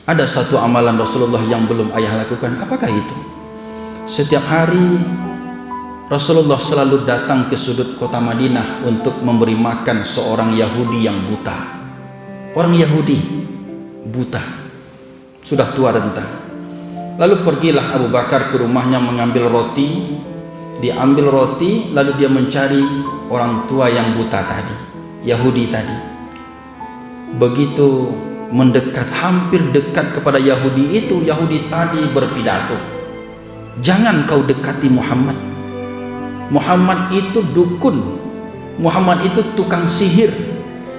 Ada satu amalan Rasulullah yang belum ayah lakukan. Apakah itu? Setiap hari Rasulullah selalu datang ke sudut kota Madinah untuk memberi makan seorang Yahudi yang buta. Orang Yahudi buta, sudah tua renta. Lalu pergilah Abu Bakar ke rumahnya mengambil roti. Diambil roti, lalu dia mencari orang tua yang buta tadi, Yahudi tadi. Begitu mendekat, hampir dekat kepada Yahudi itu, Yahudi tadi berpidato, jangan kau dekati Muhammad. Muhammad itu dukun, Muhammad itu tukang sihir.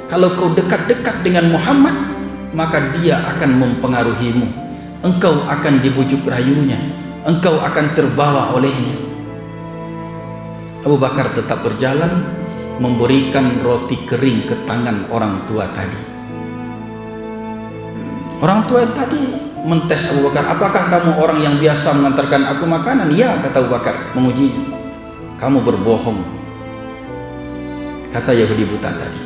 Kalau kau dekat-dekat dengan Muhammad, maka dia akan mempengaruhimu. Engkau akan dibujuk rayunya, engkau akan terbawa olehnya. Abu Bakar tetap berjalan, memberikan roti kering ke tangan orang tua tadi. Orang tua tadi mentes Abu Bakar, apakah kamu orang yang biasa mengantarkan aku makanan? Ya, kata Abu Bakar, mengujinya. Kamu berbohong, kata Yahudi buta tadi.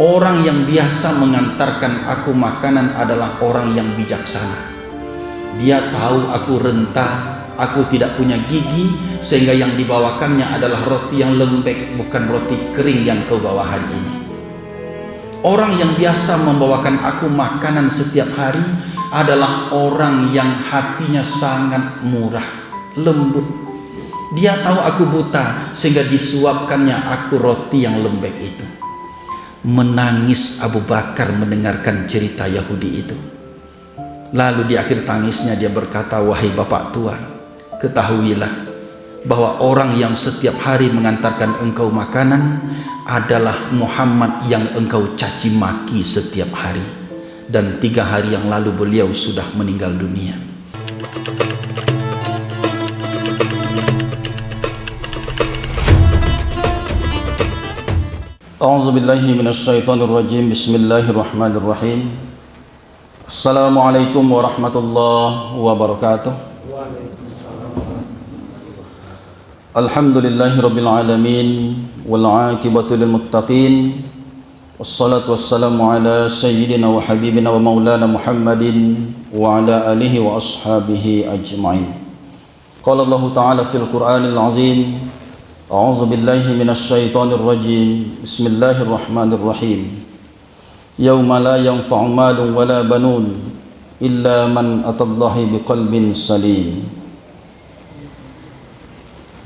Orang yang biasa mengantarkan aku makanan adalah orang yang bijaksana. Dia tahu aku renta, aku tidak punya gigi, sehingga yang dibawakannya adalah roti yang lembek, bukan roti kering yang kau bawa hari ini. Orang yang biasa membawakan aku makanan setiap hari adalah orang yang hatinya sangat murah, lembut. Dia tahu aku buta, sehingga disuapkannya aku roti yang lembek itu. Menangis Abu Bakar mendengarkan cerita Yahudi itu. Lalu di akhir tangisnya dia berkata, wahai bapak tua, ketahuilah bahwa orang yang setiap hari mengantarkan engkau makanan adalah Muhammad yang engkau caci maki setiap hari, dan 3 hari yang lalu beliau sudah meninggal dunia. A'udzubillahi minasyaitonir rajim. Bismillahirrahmanirrahim. Assalamualaikum warahmatullahi wabarakatuh. Alhamdulillahi rabbil alamin, wal 'aqibatu lil muttaqin, wassalatu wassalamu ala sayyidina wa habibina wa maulana Muhammadin wa ala alihi wa ashabihi ajma'in. Qala Allah ta'ala fil Qur'anil 'azim, a'udzu billahi minasy syaithanir rajim. Bismillahirrahmanirrahim. Yauma la yanfa'u malun wala banun illa man atallahi biqalbin salim.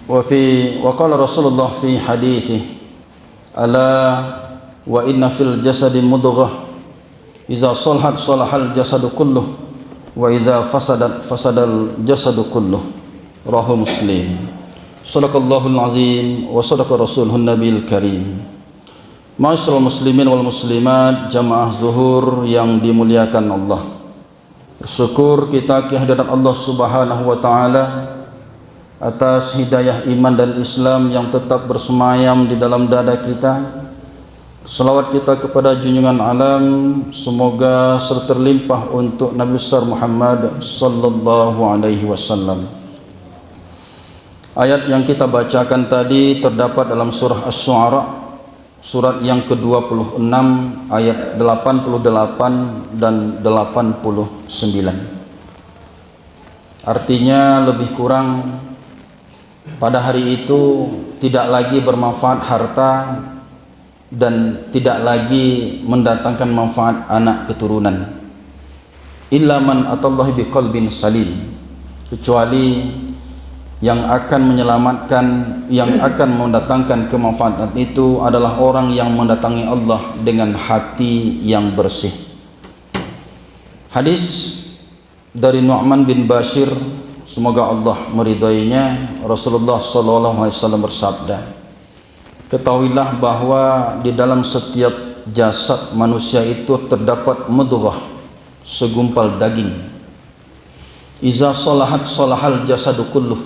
وقال رسول الله في حديثه ألا وإن في الجسد مضغة إذا صلحت صلح الجسد كله وإذا فسدت فسد الجسد كله. رواه مسلم. صدق الله العظيم وصدق رسوله النبي الكريم. Ma'asyiral muslimin wal muslimat, jamaah zuhur yang dimuliakan Allah. Bersyukur kita kehadiran Allah Subhanahu wa taala atas hidayah iman dan Islam yang tetap bersemayam di dalam dada kita. Selawat kita kepada junjungan alam, semoga serta terlimpah untuk Nabi besar Muhammad sallallahu alaihi wasallam. Ayat yang kita bacakan tadi terdapat dalam surah Asy-Syu'ara, surat yang ke-26, ayat 88 dan 89. Artinya lebih kurang, pada hari itu tidak lagi bermanfaat harta dan tidak lagi mendatangkan manfaat anak keturunan. Illa man atallahi biqalbin salim, kecuali yang akan menyelamatkan, yang akan mendatangkan kemanfaatan itu adalah orang yang mendatangi Allah dengan hati yang bersih. Hadis dari Nu'man bin Bashir, semoga Allah meridainya, Rasulullah SAW bersabda, ketahuilah bahwa di dalam setiap jasad manusia itu terdapat mudghah, segumpal daging. Iza salahat salahal jasadu kulluh,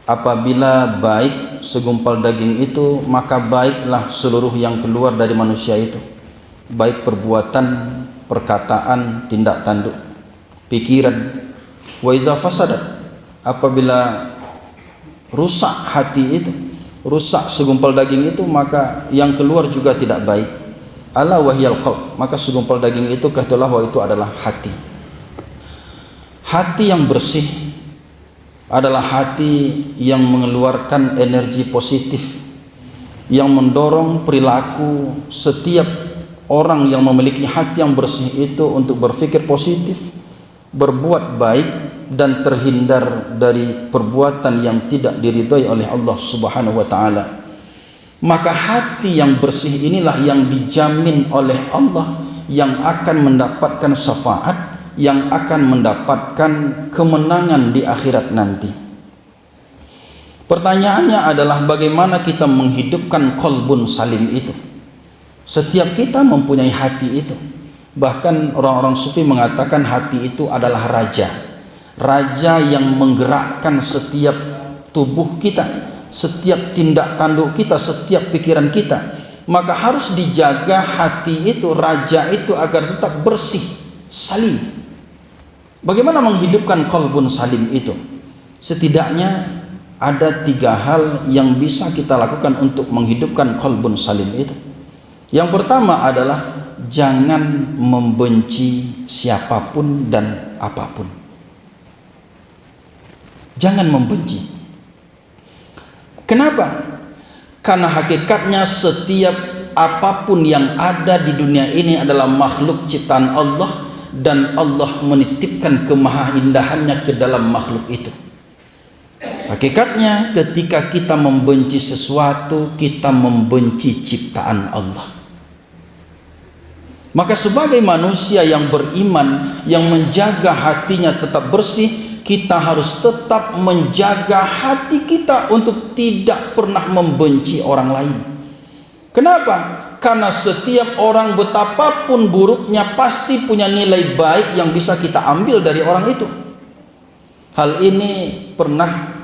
apabila baik segumpal daging itu, maka baiklah seluruh yang keluar dari manusia itu, baik perbuatan, perkataan, tindak tanduk, pikiran. Wa iza fasadat, apabila rusak hati itu, rusak segumpal daging itu, maka yang keluar juga tidak baik. ala wahyal qalb, maka segumpal daging itu ketahuilah bahwa itu adalah hati. Hati yang bersih adalah hati yang mengeluarkan energi positif, yang mendorong perilaku setiap orang yang memiliki hati yang bersih itu untuk berpikir positif, berbuat baik, dan terhindar dari perbuatan yang tidak diridhai oleh Allah Subhanahu wa taala. Maka hati yang bersih inilah yang dijamin oleh Allah yang akan mendapatkan syafaat, yang akan mendapatkan kemenangan di akhirat nanti. Pertanyaannya adalah bagaimana kita menghidupkan qalbun salim itu. Setiap kita mempunyai hati itu. Bahkan orang-orang sufi mengatakan hati itu adalah raja. Raja yang menggerakkan setiap tubuh kita, setiap tindak tanduk kita, setiap pikiran kita. Maka harus dijaga hati itu, raja itu, agar tetap bersih, salim. Bagaimana menghidupkan qalbun salim itu? Setidaknya ada 3 hal yang bisa kita lakukan untuk menghidupkan qalbun salim itu. Yang pertama adalah jangan membenci siapapun dan apapun. Jangan membenci. Kenapa? Karena hakikatnya setiap apapun yang ada di dunia ini adalah makhluk ciptaan Allah, dan Allah menitipkan kemahaindahannya ke dalam makhluk itu. Hakikatnya ketika kita membenci sesuatu, kita membenci ciptaan Allah. Maka sebagai manusia yang beriman, yang menjaga hatinya tetap bersih, kita harus tetap menjaga hati kita untuk tidak pernah membenci orang lain. Kenapa? Karena setiap orang betapapun buruknya pasti punya nilai baik yang bisa kita ambil dari orang itu. Hal ini pernah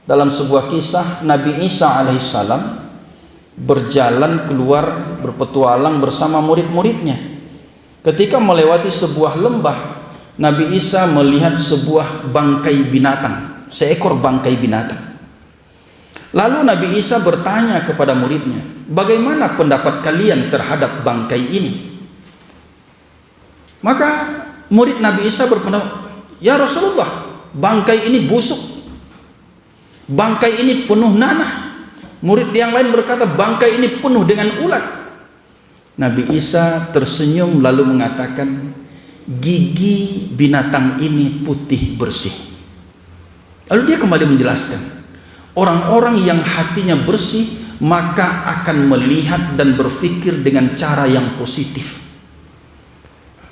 dalam sebuah kisah Nabi Isa alaihissalam berjalan keluar berpetualang bersama murid-muridnya. Ketika melewati sebuah lembah, Nabi Isa melihat sebuah bangkai binatang, seekor bangkai binatang. Lalu Nabi Isa bertanya kepada muridnya, bagaimana pendapat kalian terhadap bangkai ini? Maka murid Nabi Isa berpendapat, ya Rasulullah, bangkai ini busuk, bangkai ini penuh nanah. Murid yang lain berkata, bangkai ini penuh dengan ulat. Nabi Isa tersenyum lalu mengatakan, gigi binatang ini putih bersih. Lalu dia kembali menjelaskan, orang-orang yang hatinya bersih maka akan melihat dan berpikir dengan cara yang positif.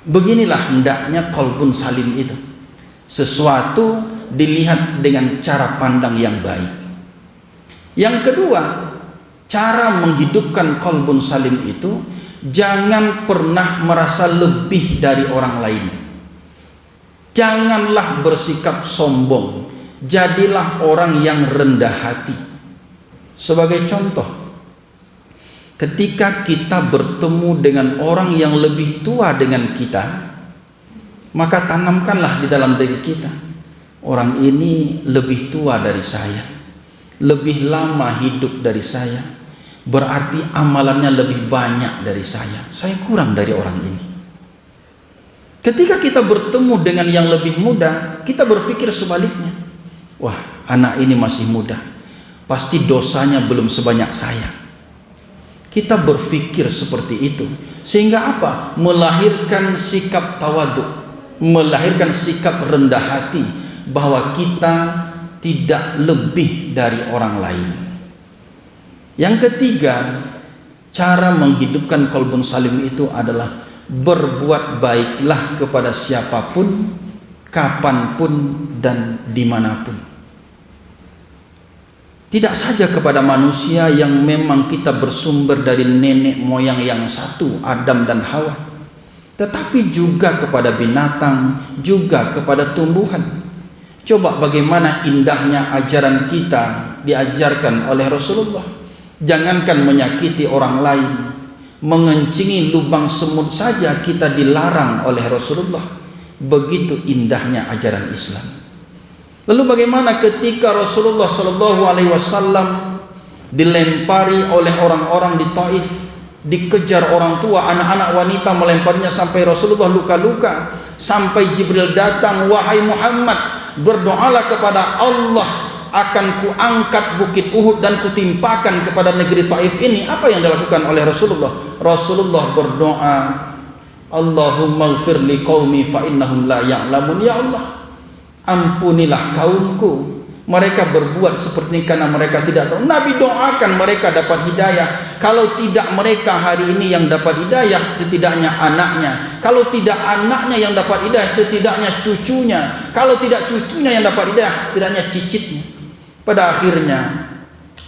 Beginilah hendaknya qalbun salim itu. Sesuatu dilihat dengan cara pandang yang baik. Yang kedua, cara menghidupkan qalbun salim itu, jangan pernah merasa lebih dari orang lain. Janganlah bersikap sombong. Jadilah orang yang rendah hati. Sebagai contoh, ketika kita bertemu dengan orang yang lebih tua dengan kita, maka tanamkanlah di dalam diri kita, orang ini lebih tua dari saya, lebih lama hidup dari saya, berarti amalannya lebih banyak dari saya kurang dari orang ini. Ketika kita bertemu dengan yang lebih muda, kita berpikir sebaliknya, wah, anak ini masih muda, pasti dosanya belum sebanyak saya. Kita berpikir seperti itu, sehingga apa? Melahirkan sikap tawaduk, melahirkan sikap rendah hati, bahwa kita tidak lebih dari orang lain. Yang ketiga, cara menghidupkan qalbun salim itu adalah berbuat baiklah kepada siapapun, kapanpun, dan dimanapun. Tidak saja kepada manusia yang memang kita bersumber dari nenek moyang yang satu, Adam dan Hawa, tetapi juga kepada binatang, juga kepada tumbuhan. Coba bagaimana indahnya ajaran kita diajarkan oleh Rasulullah. Jangankan menyakiti orang lain, mengencingi lubang semut saja kita dilarang oleh Rasulullah. Begitu indahnya ajaran Islam. Lalu bagaimana ketika Rasulullah SAW dilempari oleh orang-orang di Taif, dikejar orang tua, anak-anak wanita melemparinya sampai Rasulullah luka-luka, sampai Jibril datang, wahai Muhammad, berdoalah kepada Allah, akan kuangkat bukit Uhud dan kutimpakan kepada negeri Taif ini. Apa yang dilakukan oleh Rasulullah? Rasulullah berdoa, Allahumma ighfir li qaumi fa innahum la ya'lamun. Ya Allah, ampunilah kaumku, mereka berbuat seperti ini karena mereka tidak tahu. Nabi doakan mereka dapat hidayah. Kalau tidak mereka hari ini yang dapat hidayah, setidaknya anaknya. Kalau tidak anaknya yang dapat hidayah, setidaknya cucunya. Kalau tidak cucunya yang dapat hidayah, setidaknya cicitnya. Pada akhirnya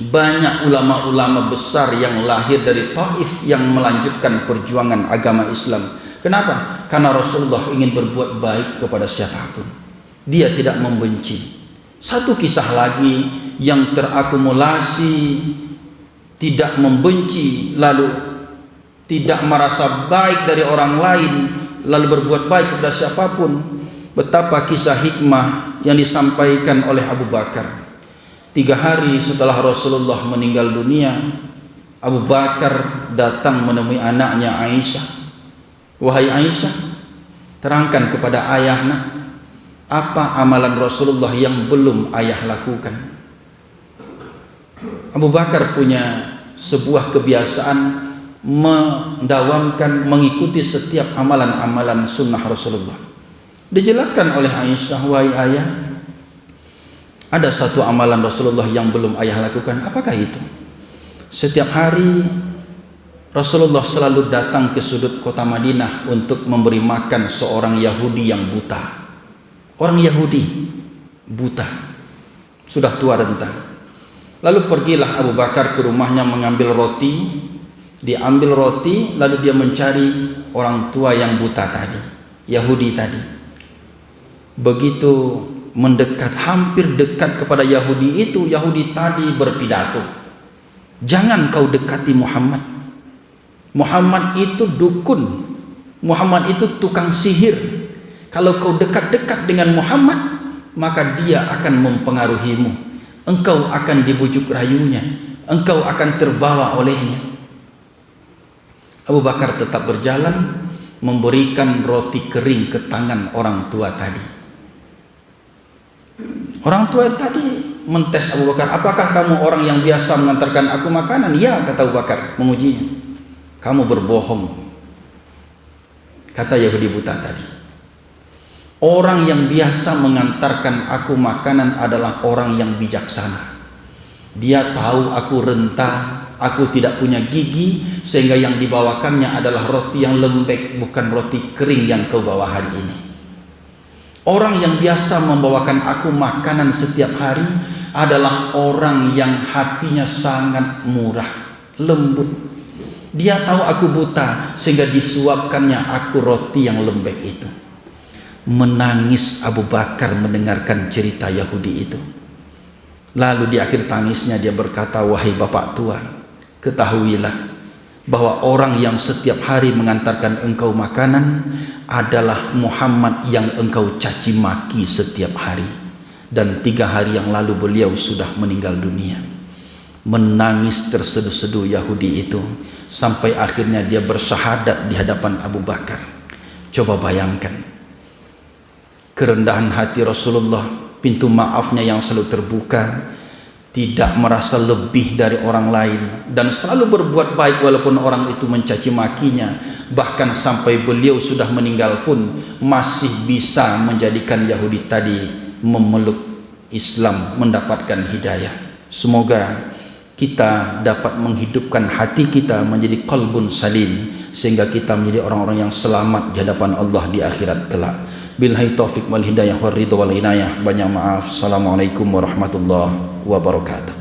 banyak ulama-ulama besar yang lahir dari Taif yang melanjutkan perjuangan agama Islam. Kenapa? Karena Rasulullah ingin berbuat baik kepada siapapun. Dia tidak membenci. Satu kisah lagi yang terakumulasi, tidak membenci, lalu tidak merasa baik dari orang lain, lalu berbuat baik kepada siapapun. Betapa kisah hikmah yang disampaikan oleh Abu Bakar. 3 hari setelah Rasulullah meninggal dunia, Abu Bakar datang menemui anaknya Aisyah. Wahai Aisyah, terangkan kepada ayahnya, apa amalan Rasulullah yang belum ayah lakukan? Abu Bakar punya sebuah kebiasaan mendawamkan, mengikuti setiap amalan-amalan sunnah Rasulullah. Dijelaskan oleh Aisyah, wahai ayah, ada satu amalan Rasulullah yang belum ayah lakukan. Apakah itu? Setiap hari Rasulullah selalu datang ke sudut kota Madinah untuk memberi makan seorang Yahudi yang buta. Orang Yahudi buta, sudah tua renta. Lalu pergilah Abu Bakar ke rumahnya mengambil roti. Diambil roti, lalu dia mencari orang tua yang buta tadi, Yahudi tadi. Begitu mendekat, hampir dekat kepada Yahudi itu, Yahudi tadi berpidato, jangan kau dekati Muhammad. Muhammad itu dukun, Muhammad itu tukang sihir. Kalau kau dekat-dekat dengan Muhammad, maka dia akan mempengaruhimu. Engkau akan dibujuk rayunya, engkau akan terbawa olehnya. Abu Bakar tetap berjalan, memberikan roti kering ke tangan orang tua tadi. Orang tua tadi mentes Abu Bakar, apakah kamu orang yang biasa mengantarkan aku makanan? Ya, kata Abu Bakar, mengujinya. Kamu berbohong, kata Yahudi buta tadi. Orang yang biasa mengantarkan aku makanan adalah orang yang bijaksana. Dia tahu aku renta, aku tidak punya gigi, sehingga yang dibawakannya adalah roti yang lembek, bukan roti kering yang kau bawa hari ini. Orang yang biasa membawakan aku makanan setiap hari adalah orang yang hatinya sangat murah, lembut. Dia tahu aku buta, sehingga disuapkannya aku roti yang lembek itu. Menangis Abu Bakar mendengarkan cerita Yahudi itu. Lalu di akhir tangisnya dia berkata, wahai bapak tua, ketahuilah bahwa orang yang setiap hari mengantarkan engkau makanan adalah Muhammad yang engkau caci maki setiap hari. Dan 3 hari yang lalu beliau sudah meninggal dunia. Menangis terseduh-seduh Yahudi itu, sampai akhirnya dia bersyahadat di hadapan Abu Bakar. Coba bayangkan kerendahan hati Rasulullah, pintu maafnya yang selalu terbuka, tidak merasa lebih dari orang lain, dan selalu berbuat baik walaupun orang itu mencaci makinya. Bahkan sampai beliau sudah meninggal pun masih bisa menjadikan Yahudi tadi memeluk Islam, mendapatkan hidayah. Semoga kita dapat menghidupkan hati kita menjadi qalbun salim, sehingga kita menjadi orang-orang yang selamat di hadapan Allah di akhirat kelak. Billahi taufiq wal hidayah wal ridha wal inayah. Banyak maaf. Assalamualaikum warahmatullahi wabarakatuh.